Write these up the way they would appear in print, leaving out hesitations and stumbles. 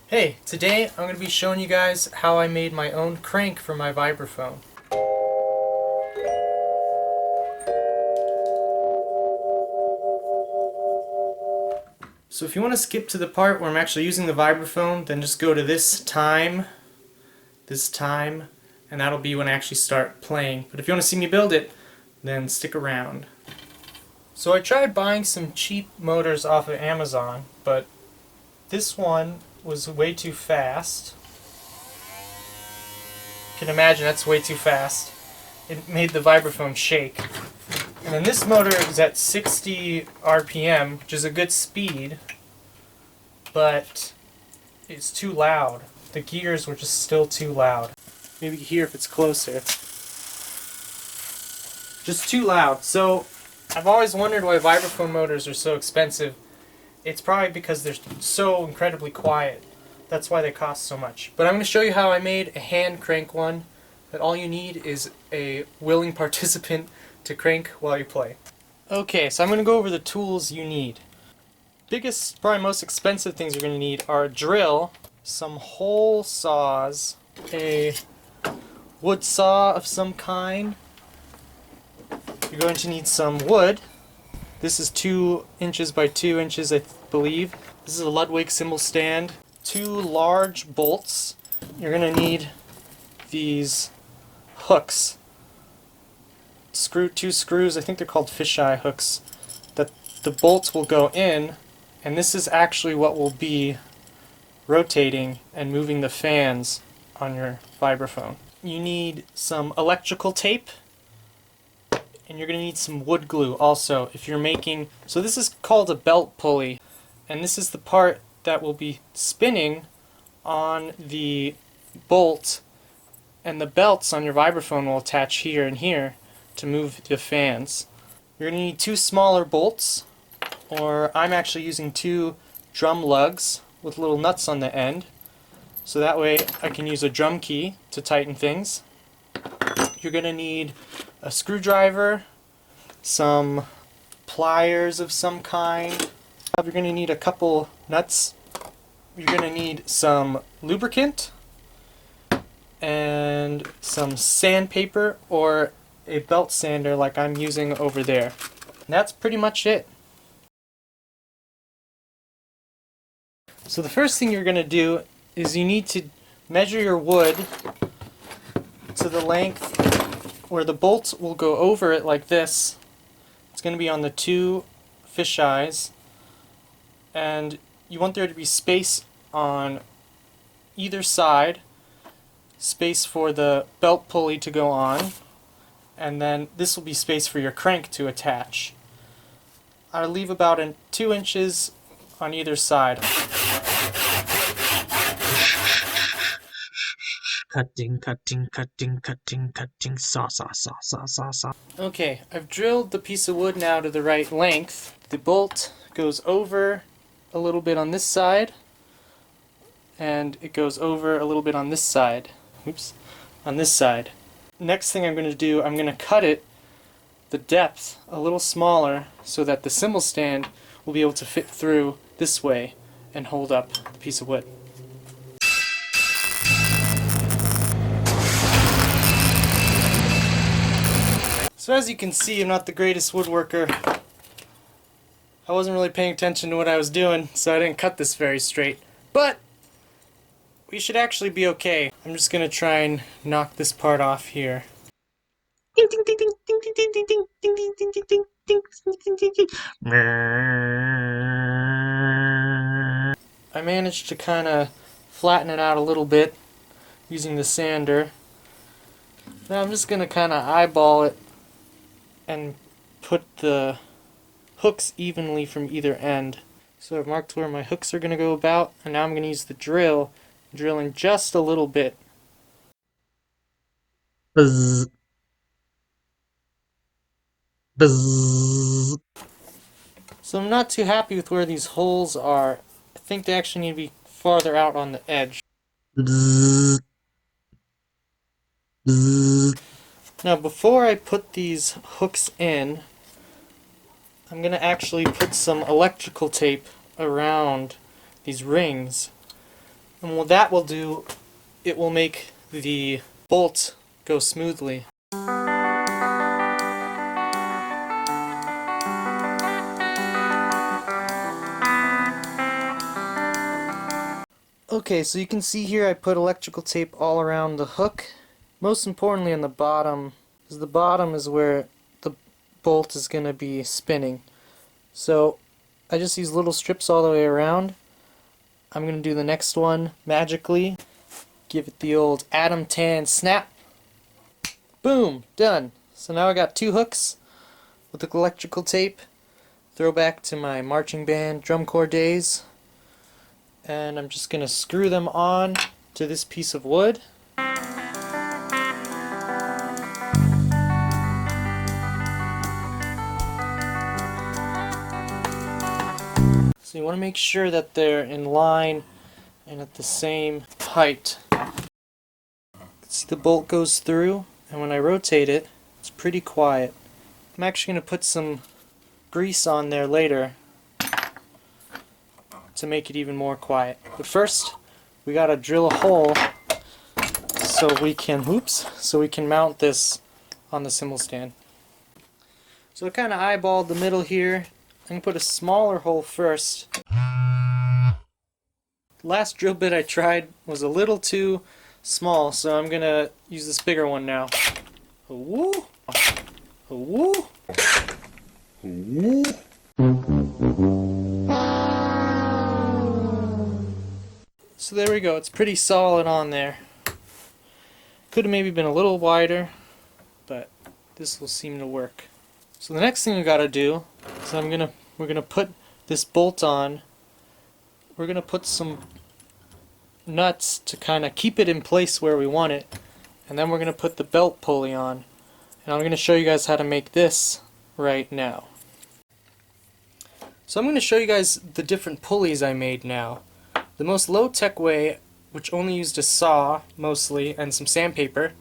Hey, today I'm going to be showing you guys how I made my own crank for my Vibraphone. So if you want to skip to the part where I'm actually using the Vibraphone, then just go to this time, and that'll be when I actually start playing. But if you want to see me build it, then stick around. So I tried buying some cheap motors off of Amazon, but this one was way too fast. You can imagine that's way too fast. It made the Vibraphone shake. And then this motor is at 60 RPM, which is a good speed, but it's too loud. The gears were just still too loud. Maybe you can hear if it's closer. Just too loud. So I've always wondered why Vibraphone motors are so expensive. It's probably because they're so incredibly quiet. That's why they cost so much. But I'm going to show you how I made a hand crank one. That all you need is a willing participant to crank while you play. Okay, so I'm going to go over the tools you need. Biggest, probably most expensive things you're going to need are a drill, some hole saws, a wood saw of some kind. You're going to need some wood. This is 2 inches by 2 inches, I believe. This is a Ludwig cymbal stand. 2 large bolts. You're going to need these hooks. 2 screws, I think they're called fisheye hooks, that the bolts will go in, and this is actually what will be rotating and moving the fans on your Vibraphone. You need some electrical tape, and you're going to need some wood glue also if you're making, so this is called a belt pulley, and this is the part that will be spinning on the bolt, and the belts on your Vibraphone will attach here and here to move the fans. You're going to need 2 smaller bolts, or I'm actually using 2 drum lugs with little nuts on the end, so that way I can use a drum key to tighten things. You're going to need a screwdriver, some pliers of some kind. You're going to need a couple nuts. You're going to need some lubricant and some sandpaper or a belt sander like I'm using over there. And that's pretty much it. So the first thing you're going to do is you need to measure your wood to the length where the bolts will go over it like this. It's going to be on the 2 fisheyes, and you want there to be space on either side, space for the belt pulley to go on, and then this will be space for your crank to attach. I'll leave about 2 inches on either side. Cutting, saw. Okay, I've drilled the piece of wood now to the right length. The bolt goes over a little bit on this side, and it goes over a little bit on this side. Oops, on this side. Next thing I'm going to do, I'm going to cut it the depth a little smaller so that the cymbal stand will be able to fit through this way and hold up the piece of wood. So as you can see, I'm not the greatest woodworker. I wasn't really paying attention to what I was doing, so I didn't cut this very straight. But we should actually be okay. I'm just going to try and knock this part off here. I managed to kind of flatten it out a little bit using the sander. Now I'm just going to kind of eyeball it and put the hooks evenly from either end. So I've marked where my hooks are going to go about, and now I'm going to use the drill, drilling just a little bit. Buzz. Buzz. So I'm not too happy with where these holes are. I think they actually need to be farther out on the edge. Buzz. Buzz. Now before I put these hooks in, I'm going to actually put some electrical tape around these rings And what that will do, it will make the bolt go smoothly. Okay, so you can see here I put electrical tape all around the hook. Most importantly on the bottom, because the bottom is where the bolt is going to be spinning. So I just use little strips all the way around. I'm going to do the next one magically. Give it the old Adam Tan snap. Boom! Done! So now I got 2 hooks with the electrical tape. Throwback to my marching band drum corps days. And I'm just going to screw them on to this piece of wood. So you want to make sure that they're in line and at the same height. See, the bolt goes through, and when I rotate it, it's pretty quiet. I'm actually going to put some grease on there later to make it even more quiet. But first, we gotta drill a hole so we can mount this on the cymbal stand. So I kind of eyeballed the middle here. I'm gonna put a smaller hole first. The last drill bit I tried was a little too small, so I'm gonna use this bigger one now. Woo! Woo! Woo! So there we go, it's pretty solid on there. Could have maybe been a little wider, but this will seem to work. So the next thing we gotta do is we're gonna put this bolt on. We're gonna put some nuts to kind of keep it in place where we want it, and then we're gonna put the belt pulley on. And I'm gonna show you guys how to make this right now. So I'm gonna show you guys the different pulleys I made now. The most low-tech way, which only used a saw mostly and some sandpaper,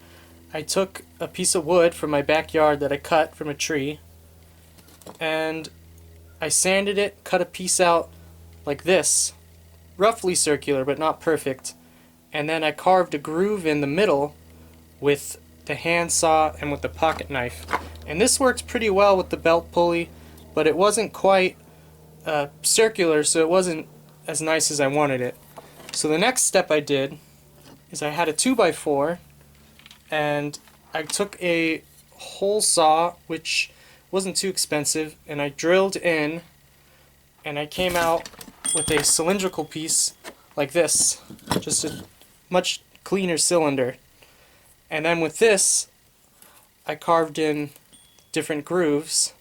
I took a piece of wood from my backyard that I cut from a tree, and I sanded it, cut a piece out like this, roughly circular but not perfect, and then I carved a groove in the middle with the hand saw and with the pocket knife. And this worked pretty well with the belt pulley, but it wasn't quite circular, so it wasn't as nice as I wanted it. So the next step I did is I had a 2x4, and I took a hole saw, which wasn't too expensive, and I drilled in, and I came out with a cylindrical piece like this, just a much cleaner cylinder. And then with this I carved in different grooves,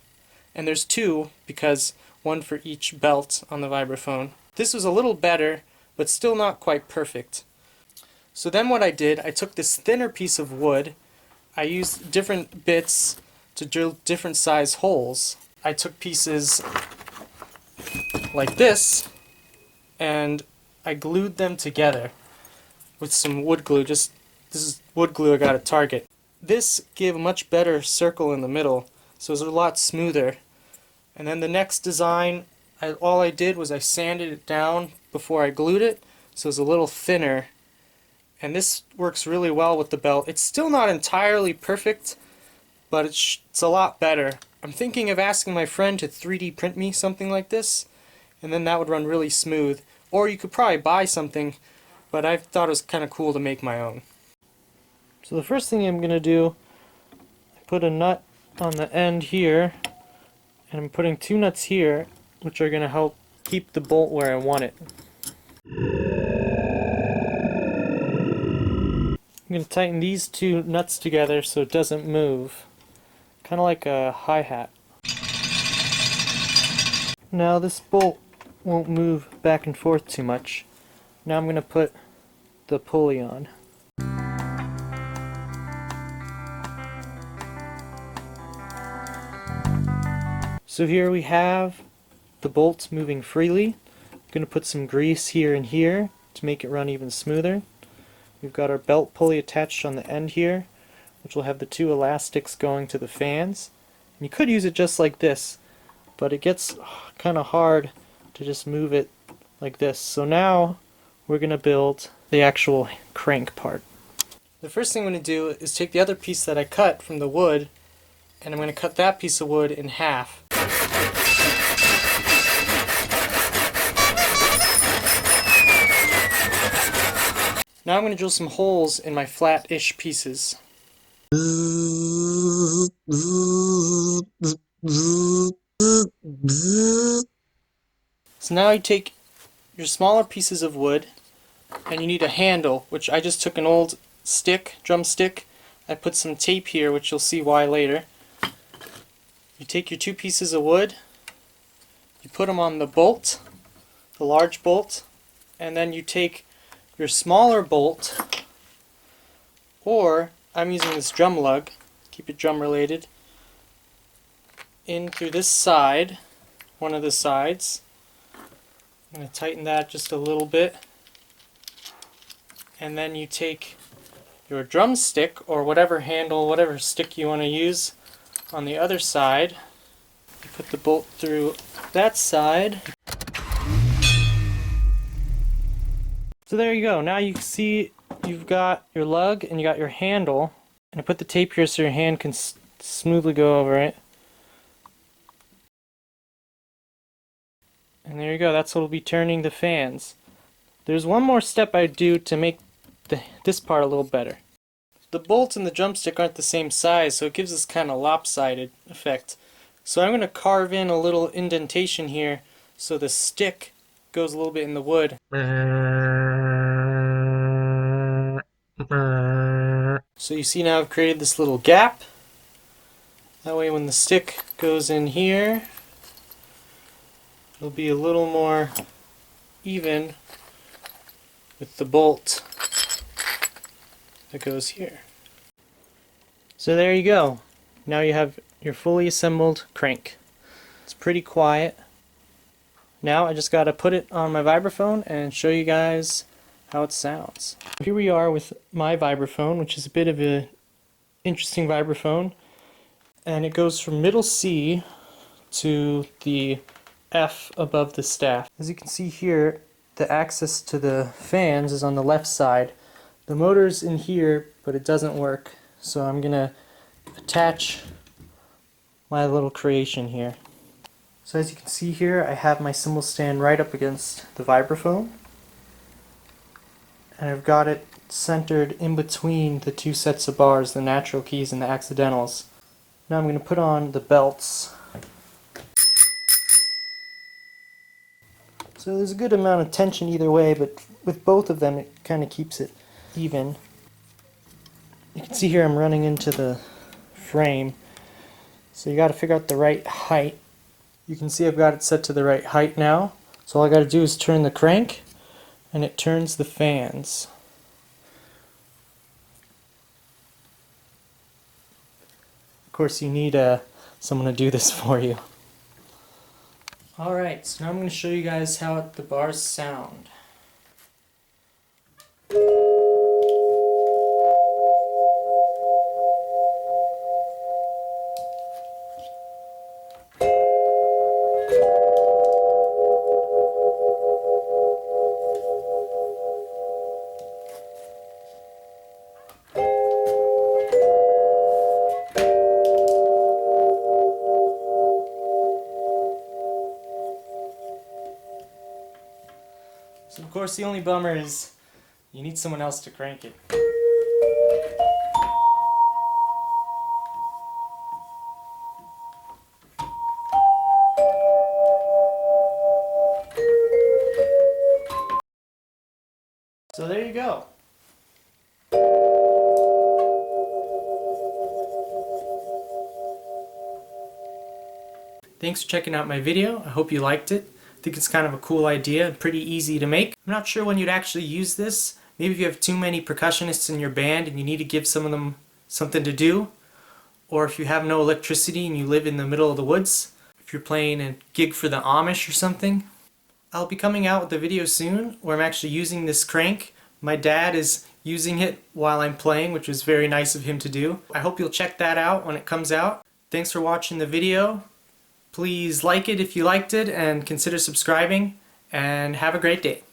and there's 2 because one for each belt on the vibraphone. This was a little better, but still not quite perfect. So then what I did, I took this thinner piece of wood, I used different bits to drill different size holes. I took pieces like this, and I glued them together with some wood glue. This is wood glue I got at Target. This gave a much better circle in the middle, so it was a lot smoother. And then the next design, all I did was I sanded it down before I glued it, so it's a little thinner. And this works really well with the belt. It's still not entirely perfect, but it's a lot better. I'm thinking of asking my friend to 3D print me something like this, and then that would run really smooth. Or you could probably buy something, but I thought it was kind of cool to make my own. So the first thing I'm going to do, I put a nut on the end here, and I'm putting 2 nuts here, which are going to help keep the bolt where I want it. I'm going to tighten these 2 nuts together so it doesn't move. Kind of like a hi-hat. Now this bolt won't move back and forth too much. Now I'm going to put the pulley on. So here we have the bolts moving freely. I'm going to put some grease here and here to make it run even smoother. We've got our belt pulley attached on the end here, which will have the 2 elastics going to the fans. And you could use it just like this, but it gets kind of hard to just move it like this. So now we're going to build the actual crank part. The first thing I'm going to do is take the other piece that I cut from the wood, and I'm going to cut that piece of wood in half. Now I'm going to drill some holes in my flat-ish pieces. So now you take your smaller pieces of wood, and you need a handle, which I just took an old stick, drumstick. I put some tape here, which you'll see why later. You take your two pieces of wood, you put them on the bolt, the large bolt, and then you take your smaller bolt, or I'm using this drum lug, keep it drum related, in through this side, one of the sides. I'm going to tighten that just a little bit. And then you take your drumstick, or whatever handle, whatever stick you want to use, on the other side. You put the bolt through that side. So there you go. Now you can see you've got your lug and you got your handle. And I put the tape here so your hand can smoothly go over it. And there you go. That's what will be turning the fans. There's one more step I do to make this part a little better. The bolts and the drumstick aren't the same size, so it gives this kind of lopsided effect. So I'm going to carve in a little indentation here so the stick goes a little bit in the wood. So you see now I've created this little gap. That way when the stick goes in here, it'll be a little more even with the bolt that goes here. So there you go. Now you have your fully assembled crank. It's pretty quiet. Now I just gotta put it on my vibraphone and show you guys how it sounds. Here we are with my vibraphone, which is a bit of an interesting vibraphone, and it goes from middle C to the F above the staff. As you can see here, the access to the fans is on the left side. The motor's in here, but it doesn't work, so I'm gonna attach my little creation here. So as you can see here, I have my cymbal stand right up against the vibraphone, and I've got it centered in between the two sets of bars, the natural keys and the accidentals. Now I'm going to put on the belts. So there's a good amount of tension either way, but with both of them it kind of keeps it even. You can see here I'm running into the frame, so you got to figure out the right height. You can see I've got it set to the right height now, so all I got to do is turn the crank and it turns the fans. Of course you need someone to do this for you. Alright, so now I'm going to show you guys how the bars sound. So of course the only bummer is you need someone else to crank it. So there you go. Thanks for checking out my video. I hope you liked it. I think it's kind of a cool idea and pretty easy to make. I'm not sure when you'd actually use this. Maybe if you have too many percussionists in your band and you need to give some of them something to do, or if you have no electricity and you live in the middle of the woods, if you're playing a gig for the Amish or something. I'll be coming out with a video soon where I'm actually using this crank. My dad is using it while I'm playing, which was very nice of him to do. I hope you'll check that out when it comes out. Thanks for watching the video. Please like it if you liked it and consider subscribing, and have a great day.